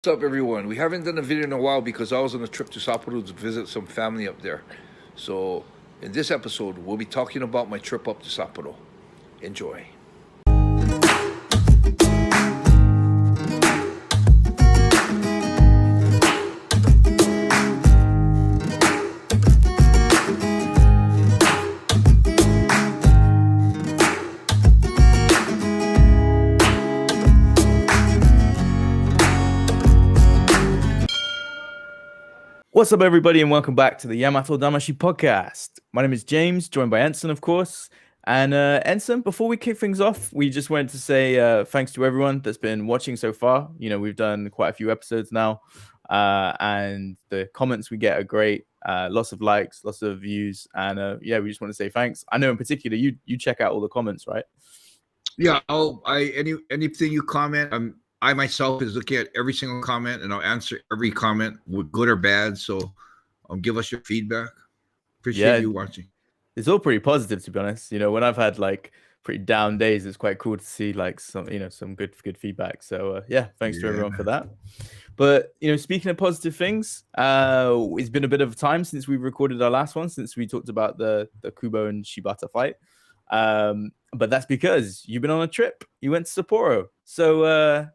What's up, everyone? We haven't done a video in a while because I was on a trip to Sapporo to visit some family up there. So, in this episode, we'll be talking about my trip up to Sapporo. Enjoy. What's up, everybody, and welcome back to the Yamatodamashii podcast. My name is James, joined by Enson, of course. And Enson, before we kick things off, we just wanted to say thanks to everyone that's been watching so far. You know, we've done quite a few episodes now, and the comments we get are great. Lots of likes, lots of views, and yeah, we just want to say thanks. I know in particular you check out all the comments, right? Yeah, anything you comment, I myself is looking at every single comment and I'll answer every comment, with good or bad. So, give us your feedback. Appreciate you watching. It's all pretty positive, to be honest. You know, when I've had like pretty down days, it's quite cool to see like some good feedback. So yeah, thanks to everyone for that. But speaking of positive things, it's been a bit of time since we recorded our last one, since we talked about the Kubo and Shibata fight. But that's because you've been on a trip. You went to Sapporo. So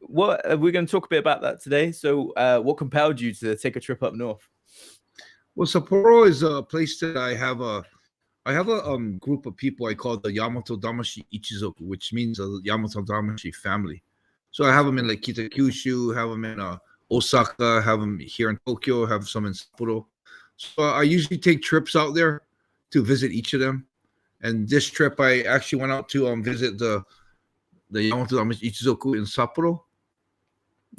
what we're going to talk a bit about that today. So what compelled you to take a trip up north? Well, Sapporo is a place that I have a group of people I call the Yamatodamashii Ichizoku, which means the Yamatodamashii family. So I have them in like Kitakyushu, have them in Osaka, have them here in Tokyo, have some in Sapporo. So I usually take trips out there to visit each of them. And this trip, I actually went out to visit the Yamatodamashii Ichizoku in Sapporo.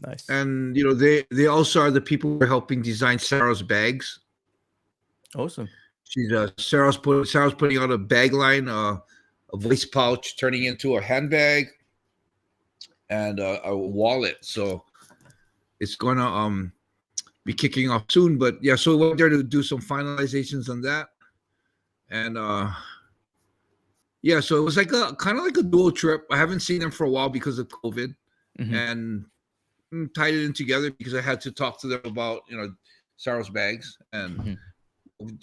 Nice. And they also are the people who are helping design Sarah's bags. Awesome. She's Sarah's putting out a bag line, a waist pouch turning into a handbag, and a wallet. So it's gonna be kicking off soon. But yeah, so we went there to do some finalizations on that, and yeah, so it was like kind of like a dual trip. I haven't seen them for a while because of COVID, and tied it in together because I had to talk to them about Sarah's bags and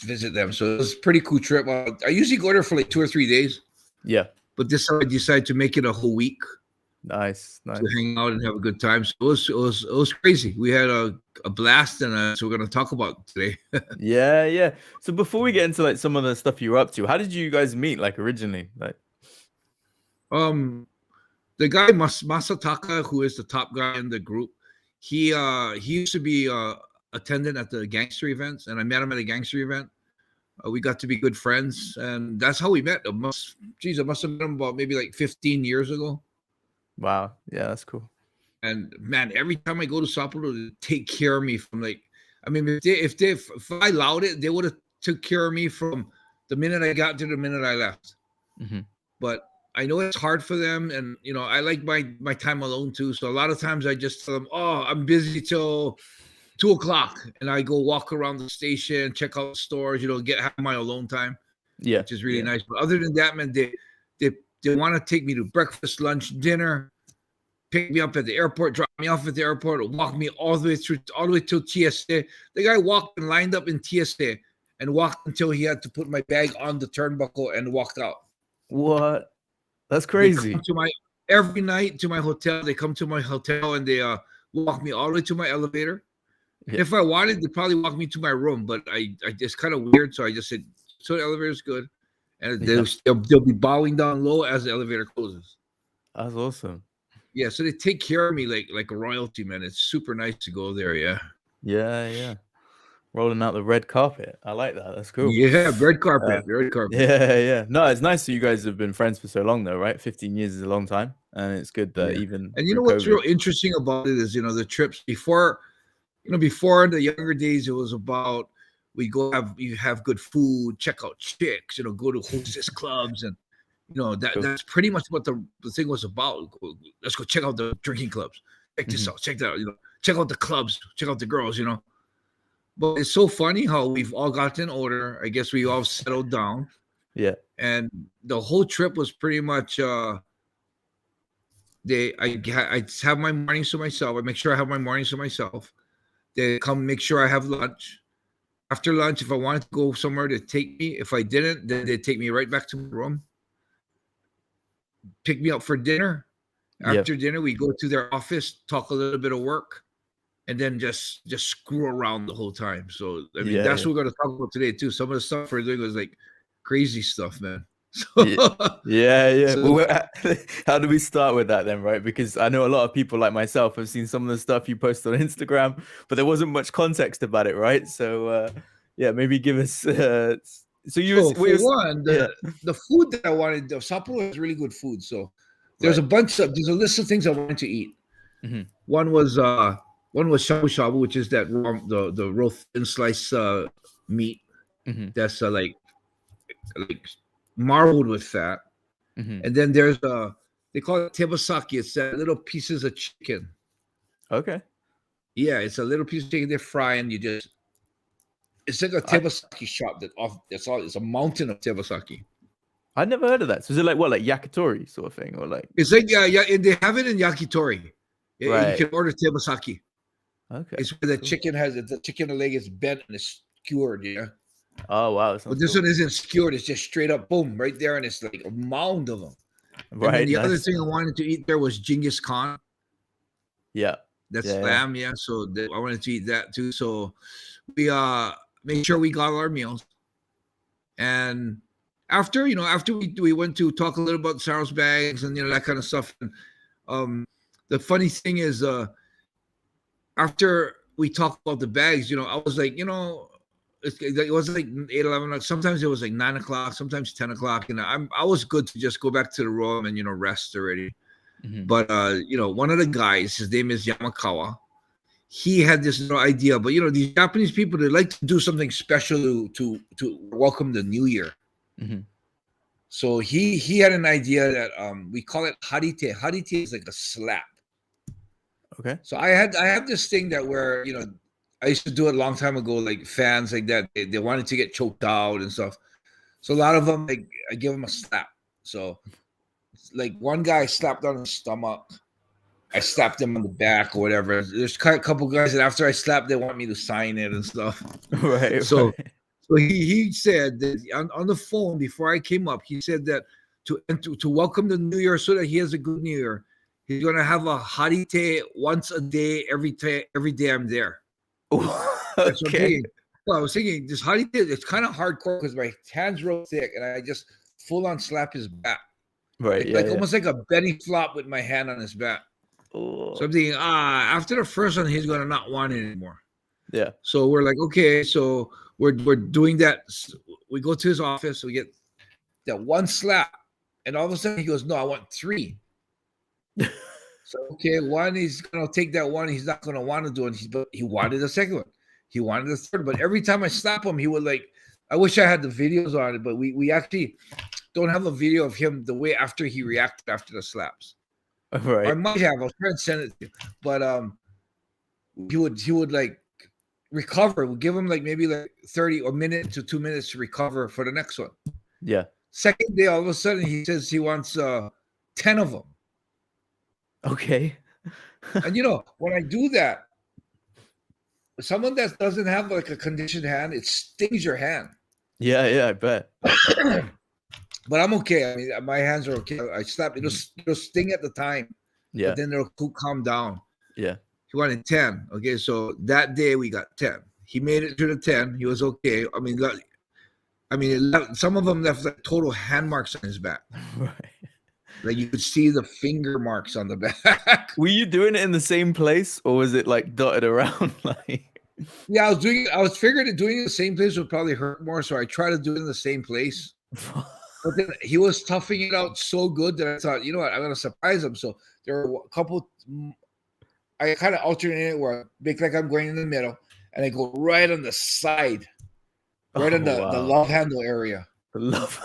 visit them. So it was a pretty cool trip. I usually go there for like 2 or 3 days. Yeah, but this time I decided to make it a whole week. Nice. To hang out and have a good time. So it was crazy. We had a blast, and so we're gonna talk about today. Yeah. So before we get into like some of the stuff you were up to, how did you guys meet? Like originally, like the guy Masataka, who is the top guy in the group, he used to be attendant at the gangster events, and I met him at a gangster event. We got to be good friends, and that's how we met. I must have met him about maybe like 15 years ago. Wow. Yeah, that's cool. And man, every time I go to Sapporo, they take care of me from like, I mean, if I allowed it, they would have took care of me from the minute I got to the minute I left. But I know it's hard for them, and I like my time alone too. So a lot of times I just tell them, "Oh, I'm busy till 2:00," and I go walk around the station, check out the stores, have my alone time. Yeah, which is really nice. But other than that, man, they want to take me to breakfast, lunch, dinner, pick me up at the airport, drop me off at the airport, or walk me all the way to TSA. The guy walked and lined up in TSA and walked until he had to put my bag on the turnbuckle and walked out. What? That's crazy. They come every night to my hotel. They come to my hotel and they walk me all the way to my elevator. Yeah. If I wanted, they'd probably walk me to my room, but I it's kind of weird. So I just said, so the elevator's good. And they'll be bowing down low as the elevator closes. That's awesome. Yeah, so they take care of me like a royalty, man. It's super nice to go there. Yeah. Rolling out the red carpet. I like that. That's cool. Yeah, red carpet. Yeah. No, it's nice that you guys have been friends for so long, though, right? 15 years is a long time, and it's good that even. And what's real interesting about it is the trips before in the younger days, it was about you have good food, check out chicks, go to hostess clubs, and that's pretty much what the thing was about. Let's go check out the drinking clubs. Check this out. Check that out. Check out the clubs. Check out the girls. But it's so funny how we've all gotten older. I guess we all settled down. Yeah. And the whole trip was pretty much I have my mornings to myself. I make sure I have my mornings to myself. They come make sure I have lunch. After lunch, if I wanted to go somewhere to take me, if I didn't, then they'd take me right back to my room, pick me up for dinner. Yeah. After dinner, we go to their office, talk a little bit of work, and then just screw around the whole time. So I mean, Yeah, that's yeah. what we're gonna talk about today too. Some of the stuff we're doing was like crazy stuff, man. Yeah, yeah. So Well, how do we start with that then, right? Because I know a lot of people like myself have seen some of the stuff you post on Instagram, but there wasn't much context about it, right? So, yeah, maybe give us. So you, So for one, yeah. the food that I wanted, the Sapporo has really good food. So Right. there's a list of things I wanted to eat. Mm-hmm. One was shabu shabu, which is that the real thin slice meat Mm-hmm. that's like marbled with fat. Mm-hmm. And then there's they call it tebasaki. It's that little pieces of chicken. Okay. Yeah, it's a little piece of chicken they fry, and it's like a tebasaki shop that's all. It's a mountain of tebasaki. I'd never heard of that. So is it like what, like yakitori sort of thing, or like? It's like yeah, and they have it in yakitori. Right. You can order tebasaki. Okay. It's where the chicken the chicken leg is bent and it's skewered. Yeah. Oh wow. But this one isn't skewered. It's just straight up, boom, right there, and it's like a mound of them. Right. And then the nice. other thing I wanted to eat there was Genghis Khan. Yeah. That's Yeah, lamb, yeah. So I wanted to eat that too. So we made sure we got our meals. And after we went to talk a little about Sarah's bags and that kind of stuff. And the funny thing is after we talked about the bags, I was like, it was like 8, 11. Sometimes it was like 9 o'clock, sometimes 10 o'clock. And I was good to just go back to the room and rest already. Mm-hmm. But one of the guys, his name is Yamakawa. He had this little idea, but these Japanese people, they like to do something special to welcome the new year. Mm-hmm. So he had an idea that we call it harite. Harite is like a slap. Okay. So I have this thing that where I used to do it a long time ago, like fans like that, they wanted to get choked out and stuff. So a lot of them, like, I give them a slap. So like one guy slapped on his stomach. I slapped him on the back or whatever. There's a couple guys that after I slapped, they want me to sign it and stuff. Right. So he said that on the phone before I came up, he said that to welcome the new year so that he has a good new year, he's gonna have a harite once a day, every day I'm there. Okay. Well, I was thinking this harite, it's kind of hardcore because my hand's real thick and I just full on slap his back. Right. Like almost like a belly flop with my hand on his back. Oh. So I'm thinking, after the first one, he's gonna not want it anymore. Yeah. So we're like, okay, so we're doing that. We go to his office, we get that one slap, and all of a sudden he goes, no, I want 3. So okay, one, he's gonna take that one, he's not gonna want to do it, but he wanted a second one, he wanted a third, but every time I slap him, he would like, I wish I had the videos on it, but we actually don't have a video of him the way after he reacted after the slaps. Right. I might have. I'll try and send it to you. But he would like recover. We'll give him like maybe like 30 or minute to 2 minutes to recover for the next one. Yeah. Second day, all of a sudden he says he wants 10 of them. Okay. And when I do that, someone that doesn't have like a conditioned hand, it stings your hand. Yeah, I bet. But I'm okay. I mean, my hands are okay. I slapped. It'll sting at the time. Yeah. But then it'll calm down. Yeah. He wanted 10. Okay, so that day we got 10. He made it to the 10. He was okay. I mean, some of them left like total hand marks on his back. Right. Like you could see the finger marks on the back. Were you doing it in the same place, or was it like dotted around? Like, yeah, I was doing it. I was figuring that doing it in the same place would probably hurt more, so I tried to do it in the same place. But then he was toughing it out so good that I thought, you know what, I'm gonna surprise him. So there were a couple. I kind of alternated where I make like I'm going in the middle, and I go right on the side, right on the love handle area. The love.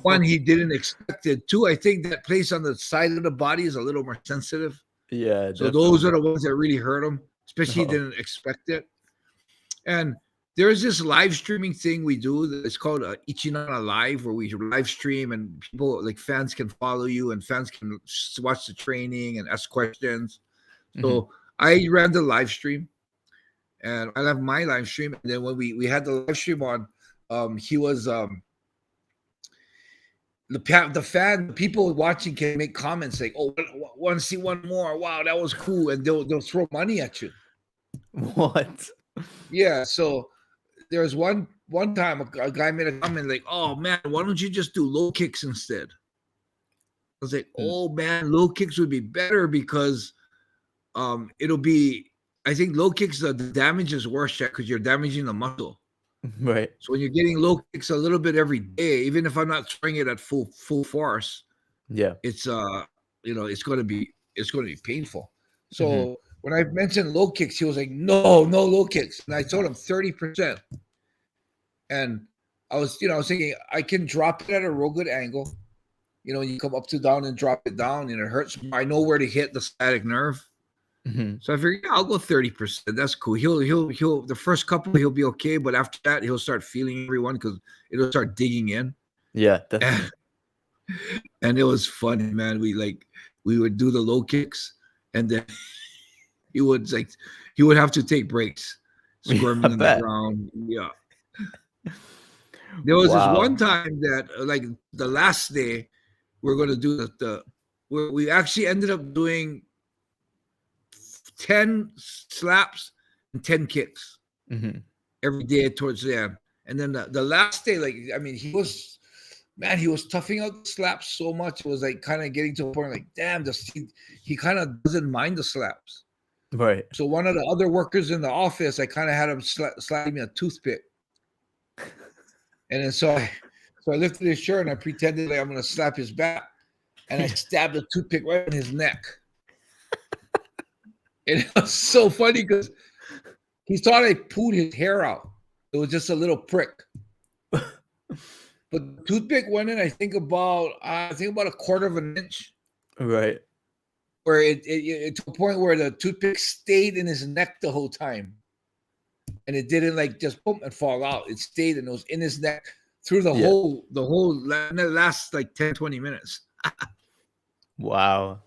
One, he didn't expect it. 2, I think that place on the side of the body is a little more sensitive. Yeah. So those are the ones that really hurt him, especially he didn't expect it. And there's this live streaming thing we do. It's called Ichinana Live, where we live stream and people like fans can follow you and fans can watch the training and ask questions. So I ran the live stream, and I have my live stream. And then when we had the live stream on, he was the people watching can make comments like, "Oh, want to see one more? Wow, that was cool," and they'll throw money at you. What? Yeah, so there was one time a guy made a comment like, "Oh man, why don't you just do low kicks instead?" I was like, "Oh man, low kicks would be better because it'll be. I think low kicks the damage is worse because you're damaging the muscle. Right. So when you're getting low kicks a little bit every day, even if I'm not throwing it at full force, it's it's going to be painful." So when I mentioned low kicks, he was like, no low kicks. And I told him 30%. And I was thinking I can drop it at a real good angle. You come up to down and drop it down and it hurts. I know where to hit the sciatic nerve. So I figured, I'll go 30%. That's cool. He'll the first couple he'll be okay, but after that he'll start feeling everyone because it'll start digging in. Yeah, definitely. And it was funny, man. We would do the low kicks, and then he would have to take breaks, squirming on the ground. Yeah. There was this one time that like the last day we're gonna do we actually ended up doing 10 slaps and 10 kicks every day towards the end. And then the last day, he was toughing out the slaps so much. It was like kind of getting to a point like, damn, he kind of doesn't mind the slaps. Right. So one of the other workers in the office, I kind of had him slap me a toothpick. And then so I lifted his shirt and I pretended like I'm going to slap his back. And I stabbed the toothpick right in his neck. And it was so funny because he thought I pulled his hair out. It was just a little prick. But the toothpick went in, I think about a quarter of an inch. Right. Where it to a point where the toothpick stayed in his neck the whole time. And it didn't like just boom and fall out. It stayed and it was in his neck through the whole last like 10, 20 minutes. Wow.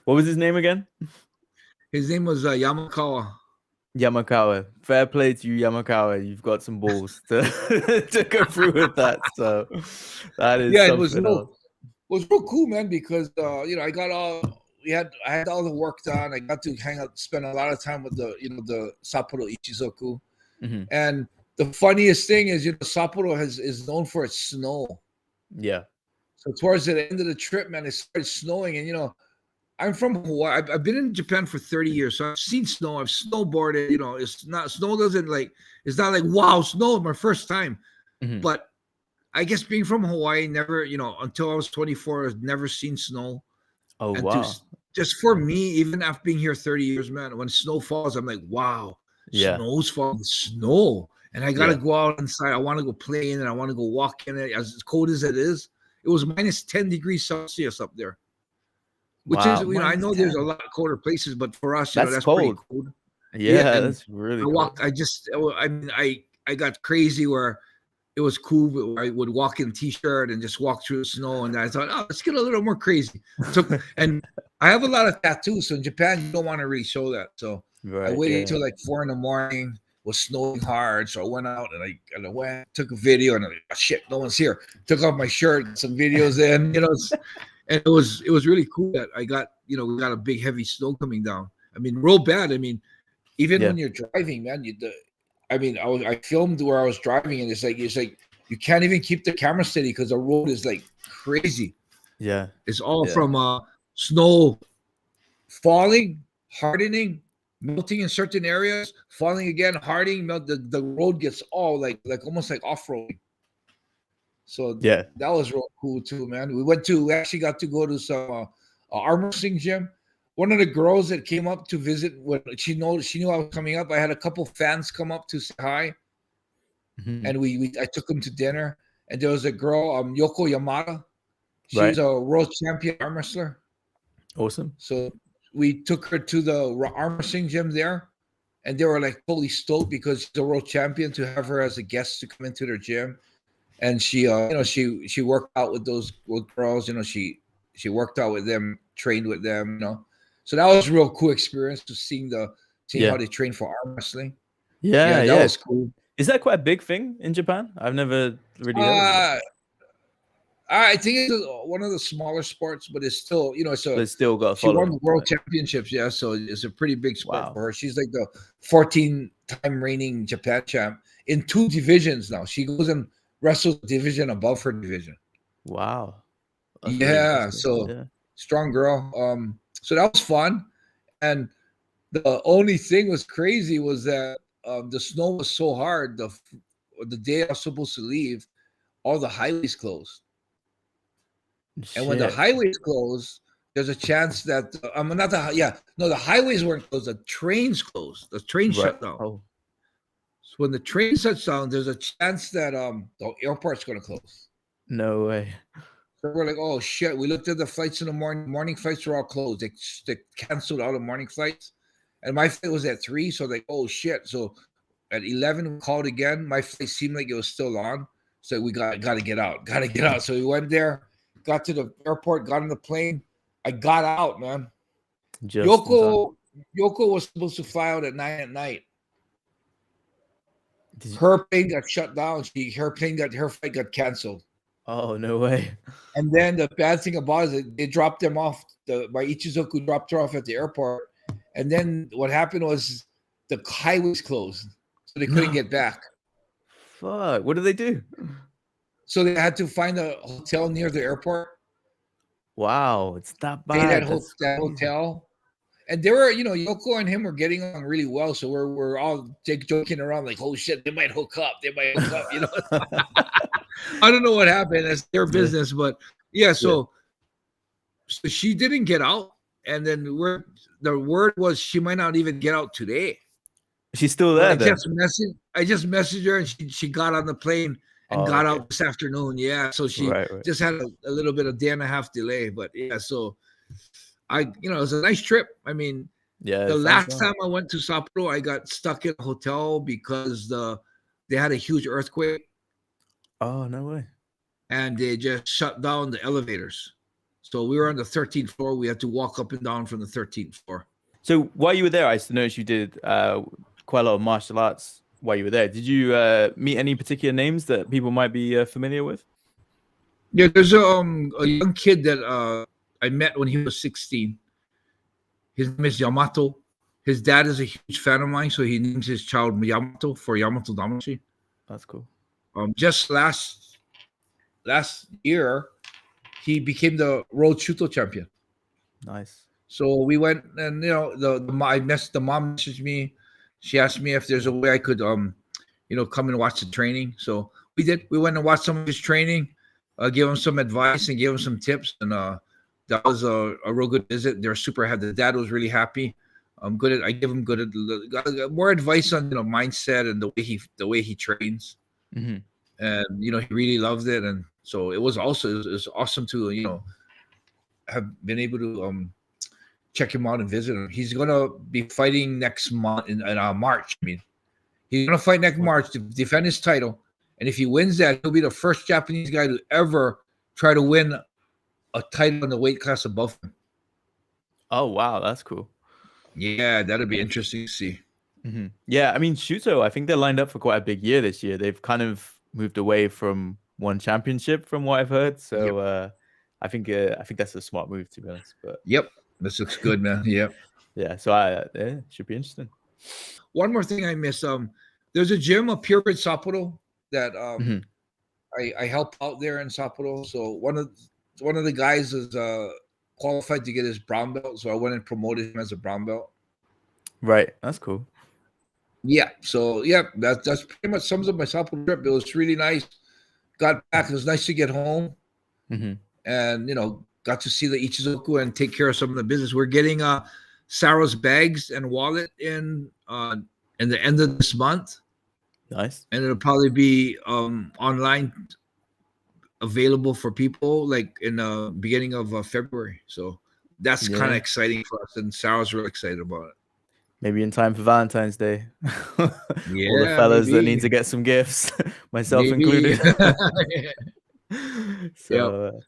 What was his name again? His name was Yamakawa. Yamakawa. Fair play to you, Yamakawa. You've got some balls to go through with that. So that is it was real cool, man, because I had all the work done. I got to spend a lot of time with the Sapporo Ichizoku. And the funniest thing is, Sapporo is known for its snow. Yeah. So towards the end of the trip, man, it started snowing, and I'm from Hawaii. I've been in Japan for 30 years, so I've seen snow. I've snowboarded. It's not it's not like wow, snow my first time. But I guess being from Hawaii, never, until I was 24, I've never seen snow. Oh, and wow. Just for me, even after being here 30 years, man, when snow falls, I'm like, wow, snow's falling, snow. And I got to go out inside. I want to go play in it. I want to go walk in it. As cold as it is, it was minus 10 degrees Celsius up there. Which is, I know there's a lot of colder places, but for us, that's cold. Pretty cold. Yeah, that's really cold. I got crazy where it was cool. I would walk in t-shirt and just walk through the snow. And I thought, let's get a little more crazy. And I have a lot of tattoos. So in Japan, you don't want to really show that. So I waited until like 4 a.m. It was snowing hard. So I went out and I went, took a video, and I'm like, oh, shit, no one's here. Took off my shirt, got some videos in, and it was really cool that I got, we got a big heavy snow coming down. I mean, real bad. I mean, even when you're driving, man, I filmed where I was driving, and it's like you can't even keep the camera steady because the road is like crazy. Yeah, it's all from snow falling, hardening, melting in certain areas, falling again, hardening. The road gets all like almost like off-roading. So that was real cool too, man. We actually got to go to some arm wrestling gym. One of the girls that came up to visit, when she knew I was coming up, I had a couple fans come up to say hi, and I took them to dinner. And there was a girl, Yoko Yamada. She's a world champion arm wrestler. Awesome. So we took her to the arm wrestling gym there, and they were like totally stoked because she's a world champion to have her as a guest to come into their gym. And she, she worked out with those girls. She worked out with them, trained with them. So that was a real cool experience to seeing how they train for arm wrestling. Yeah, that was cool. Is that quite a big thing in Japan? I've never really heard of it. I think it's one of the smaller sports, but it's still, It's still got a she won following, the world championships, so it's a pretty big sport Wow. for her. She's like the 14-time reigning Japan champ in 2 divisions now. She goes and wrestles a division above her division. Wow. That's Yeah, so strong girl. So that was fun, and the only thing was crazy was that the snow was so hard. The day I was supposed to leave, all the highways closed. And when the highways close, there's a chance that the highways weren't closed. The trains closed. The train shut down. Oh. So when the train shuts down, there's a chance that the airport's going to close. No way. So we're like, oh shit. We looked at the flights in the morning. Morning flights were all closed. They canceled all the morning flights, and my flight was at 3. So like, oh shit. So at 11, we called again. My flight seemed like it was still on. So we got to get out. Got to get out. So we went there. Got to the airport, got on the plane. I got out, man. Yoko was supposed to fly out at 9 at night. Her plane got shut down. Her flight got canceled. Oh, no way. And then the bad thing about it is they dropped them off. My Ichizoku dropped her off at the airport. And then what happened was the highways closed. So they couldn't get back. Fuck. What did they do? So they had to find a hotel near the airport. Wow, it's that bad. That hotel. And they were, Yoko and him were getting on really well. So we're all joking around like, oh shit, they might hook up. I don't know what happened. That's their business. But so she didn't get out. And then the word was she might not even get out today. She's still there. I just messaged her and she got on the plane and got out this afternoon. Yeah. So she just had a little bit of day and a half delay. But so it was a nice trip. I mean, the last time I went to Sapporo, I got stuck in a hotel because they had a huge earthquake. Oh, no way. And they just shut down the elevators. So we were on the 13th floor. We had to walk up and down from the 13th floor. So while you were there, I noticed you did quite a lot of martial arts while you were there. Did you meet any particular names that people might be familiar with? Yeah, there's a young kid that I met when he was 16. His name is Yamato. His dad is a huge fan of mine, so he names his child Yamato for Yamatodamashii. That's cool. Just last year, he became the world Shooto champion. Nice. So we went, and the mom messaged me. She asked me if there's a way I could come and watch the training. So we did. We went and watched some of his training, gave him some advice and gave him some tips, and that was a real good visit. They're super happy. The dad was really happy. I give him more advice on mindset and the way he trains. Mm-hmm. And he really loved it, and so it was awesome to have been able to check him out and visit him. He's gonna be fighting next month in March. I mean, he's gonna fight next March to defend his title, and if he wins that, he'll be the first Japanese guy to ever try to win a title in the weight class above him. Oh wow, that's cool. Yeah, that'd be interesting to see. Mm-hmm. Yeah, I mean, Shooto, I think they're lined up for quite a big year this year. They've kind of moved away from one championship, from what I've heard. So I think that's a smart move, to be honest. But this looks good, man. Yeah. So it should be interesting. One more thing I missed. There's a gym up here in Sapporo that I help out there in Sapporo. So one of the guys is qualified to get his brown belt, so I went and promoted him as a brown belt. Right, that's cool. Yeah, so that's pretty much sums up my Sapporo trip. It was really nice. Got back. It was nice to get home, and got to see the Ichizoku and take care of some of the business. We're getting Sarah's bags and wallet in the end of this month. Nice. And it'll probably be online available for people like in the beginning of February. So that's kind of exciting for us, and Sarah's real excited about it. Maybe in time for Valentine's Day. All the Yeah, fellas that need maybe. to get some gifts, myself Maybe. included. Yep. So,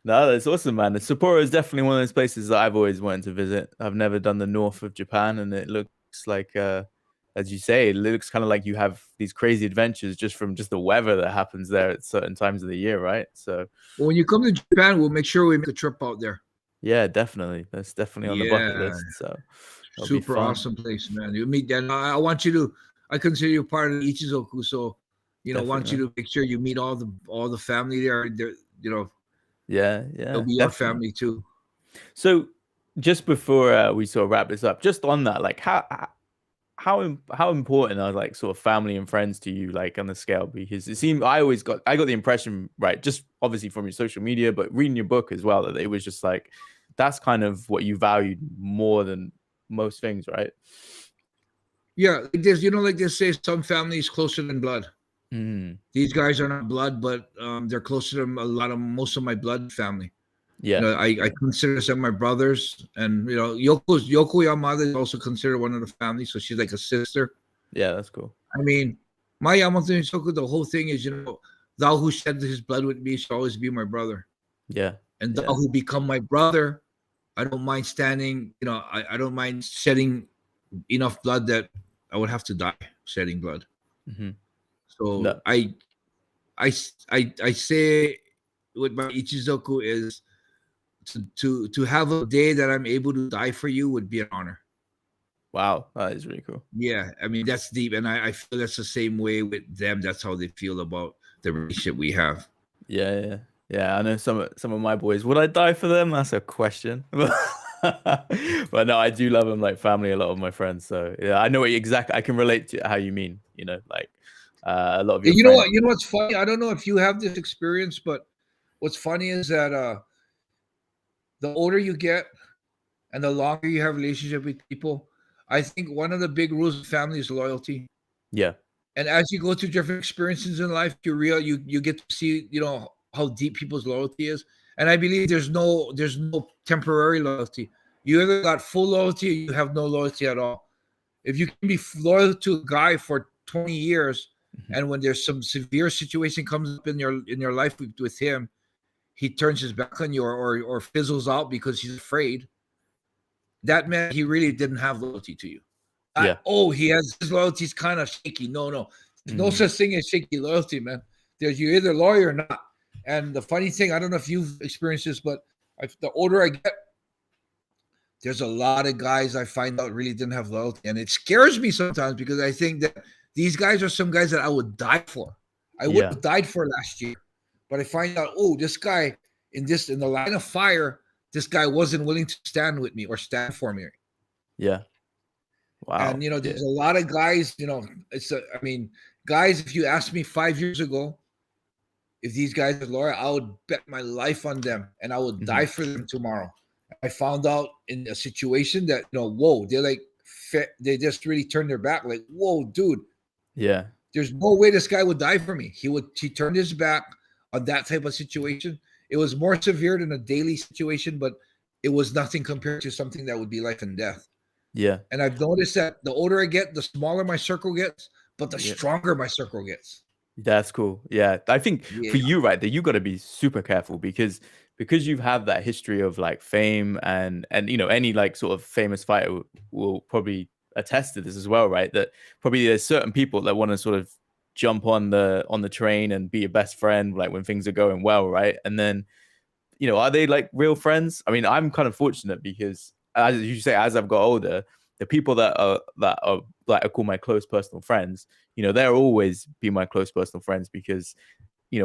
no, that's awesome, man. Sapporo is definitely one of those places that I've always wanted to visit. I've never done the north of Japan, and it looks like, as you say, it looks kind of like you have these crazy adventures just from just the weather that happens there at certain times of the year, right? So, Well, when you come to Japan, we'll make sure we make a trip out there. yeah, definitely. That's definitely on the bucket Yeah. list. So, that'll be Super fun. awesome place, man. You meet that. I want you to. I consider you part of the Ichizoku, so want you Definitely. to make sure you meet all the family there. Yeah, They'll yeah, be your definitely. family too. So, just before we sort of wrap this up, just on that, like how important are like sort of family and friends to you, like on the scale? Because it seemed I got the impression, right, just obviously from your social media, but reading your book as well, that it was just like that's kind of what you valued more than most things, right? Yeah, like this. Like they say, some families closer than blood. Mm, These guys are not blood, but they're closer to most of my blood family. yeah, I consider some of my brothers, and Yoko Yamada is also considered one of the family, so she's like a sister. yeah, that's cool. I mean, my Yamatodamashii, the whole thing is, thou who shed his blood with me shall always be my brother. Yeah, And thou yeah, who become my brother, I don't mind standing, I don't mind shedding enough blood that I would have to die shedding blood. hmm So no, I say with my Ichizoku is to have a day that I'm able to die for you would be an honor. wow, that is really cool. Yeah, I mean that's deep, and I feel that's the same way with them. That's how they feel about the relationship we have. Yeah, yeah, yeah. I know some of my boys. Would I die for them? That's a question. But no, I do love them like family. A lot of my friends. So yeah, I know what exactly. I can relate to how you mean. Like a lot of your You know friends. what? You know what's funny? I don't know if you have this experience, but what's funny is that the older you get and the longer you have relationship with people, I think one of the big rules of family is loyalty. Yeah, And as you go through different experiences in life, you get to see how deep people's loyalty is. And I believe there's no temporary loyalty. You either got full loyalty or you have no loyalty at all. If you can be loyal to a guy for 20 years, mhm, and when there's some severe situation comes up in your life with him, he turns his back on you or fizzles out because he's afraid, that meant he really didn't have loyalty to you. yeah, He has his loyalty's kind of shaky. No. There's no mm, such thing as shaky loyalty, man. You're either loyal or not. And the funny thing, I don't know if you've experienced this, but the older I get, there's a lot of guys I find out really didn't have loyalty. And it scares me sometimes because I think that these guys are some guys that I would die for. I would yeah, have died for last year. But I find out, this guy in the line of fire, this guy wasn't willing to stand with me or stand for me. yeah. And Wow. Yeah. there's a lot of guys, guys, if you asked me 5 years ago if these guys are loyal, I would bet my life on them and I would hmm die for them tomorrow. I found out in a situation that, whoa, they're like, they just really turned their back. Like, whoa, dude, Yeah. there's no way this guy would die for me. He turned his back on that type of situation. It was more severe than a daily situation, but it was nothing compared to something that would be life and death. Yeah. And I've noticed that the older I get, the smaller my circle gets, but the Yeah. stronger my circle gets. That's cool. Yeah. I think Yeah. for you, right, that you got to be super careful because you've had that history of like fame and any like sort of famous fighter will probably attest to this as well, right? That probably there's certain people that want to sort of jump on the train and be your best friend like when things are going well, right? And then are they like real friends? I mean, I'm kind of fortunate because, as you say, as I've got older, the people that are like I call my close personal friends, they'll always be my close personal friends because it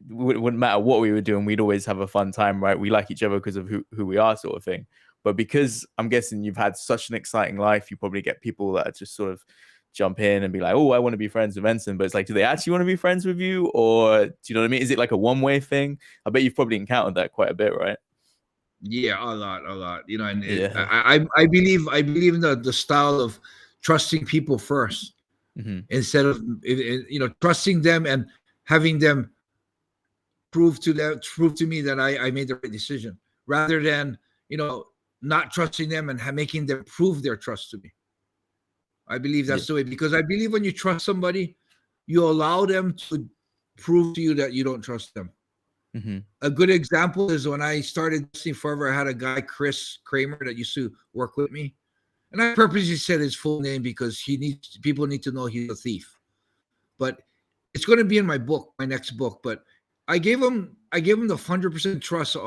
wouldn't matter what we were doing, we'd always have a fun time, right? We like each other because of who we are, sort of thing. But because I'm guessing you've had such an exciting life, you probably get people that are just sort of jump in and be like, oh, I want to be friends with Enson. But it's like, do they actually want to be friends with you? Or do you know what I mean? Is it like a one-way thing? I bet you've probably encountered that quite a bit, right? Yeah, a lot. And Yeah. I believe in the style of trusting people first hmm instead of trusting them and having them prove to me that I made the right decision rather than not trusting them and making them prove their trust to me. I believe that's the way, because I believe when you trust somebody, you allow them to prove to you that you don't trust them. A good example is when I started Destiny Forever, I had a guy, Chris Kramer, that used to work with me. And I purposely said his full name because people need to know he's a thief. But it's going to be in my book, my next book. But I gave him the 100% trust,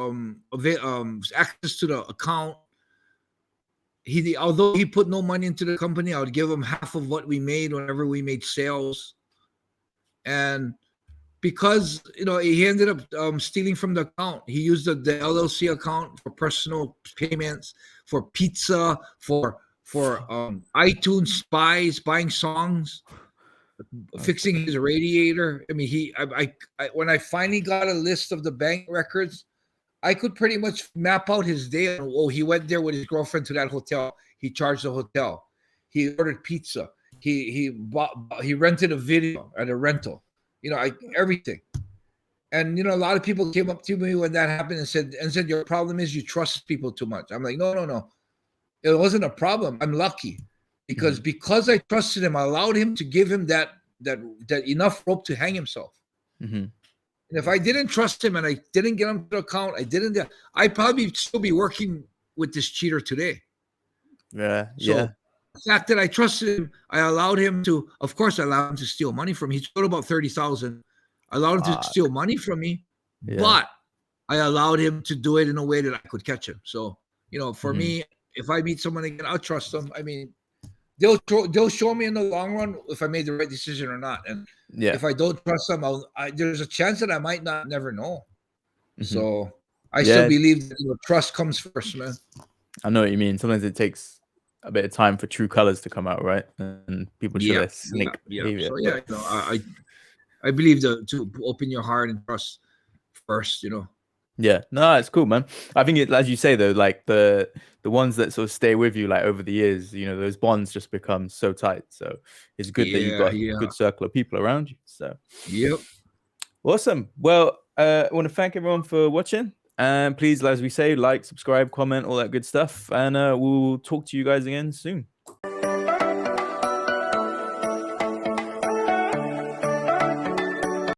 access to the account. Although he put no money into the company, I would give him half of what we made whenever we made sales. And because he ended up stealing from the account. He used the LLC account for personal payments, for pizza, for iTunes spies, buying songs, fixing his radiator. I mean, when I finally got a list of the bank records, I could pretty much map out his day. Oh, he went there with his girlfriend to that hotel. He charged the hotel. He ordered pizza. He rented a video at a rental. Everything. And a lot of people came up to me when that happened and said, your problem is you trust people too much. I'm like, no. It wasn't a problem. I'm lucky because I trusted him, I allowed him to give him that enough rope to hang himself. And if I didn't trust him and I didn't get him to the account, I'd probably still be working with this cheater today. Yeah. The fact that I trusted him, I allowed him to, of course, I allowed him to steal money from me. He stole about 30,000. I allowed him to steal money from me, but I allowed him to do it in a way that I could catch him. So, for me, if I meet someone again, I'll trust them. I mean, they'll show me in the long run if I made the right decision or not. And if I don't trust them, there's a chance that I might never know. So I still believe that trust comes first, man. I know what you mean. Sometimes it takes a bit of time for true colors to come out, right? And people show their snake behavior. So I believe to open your heart and trust first, Yeah, no, it's cool, man. I think as you say though, like the ones that sort of stay with you like over the years, those bonds just become so tight. So it's good that you've got a good circle of people around you. So awesome. Well, I want to thank everyone for watching, and please, as we say, like, subscribe, comment, all that good stuff, and we'll talk to you guys again soon.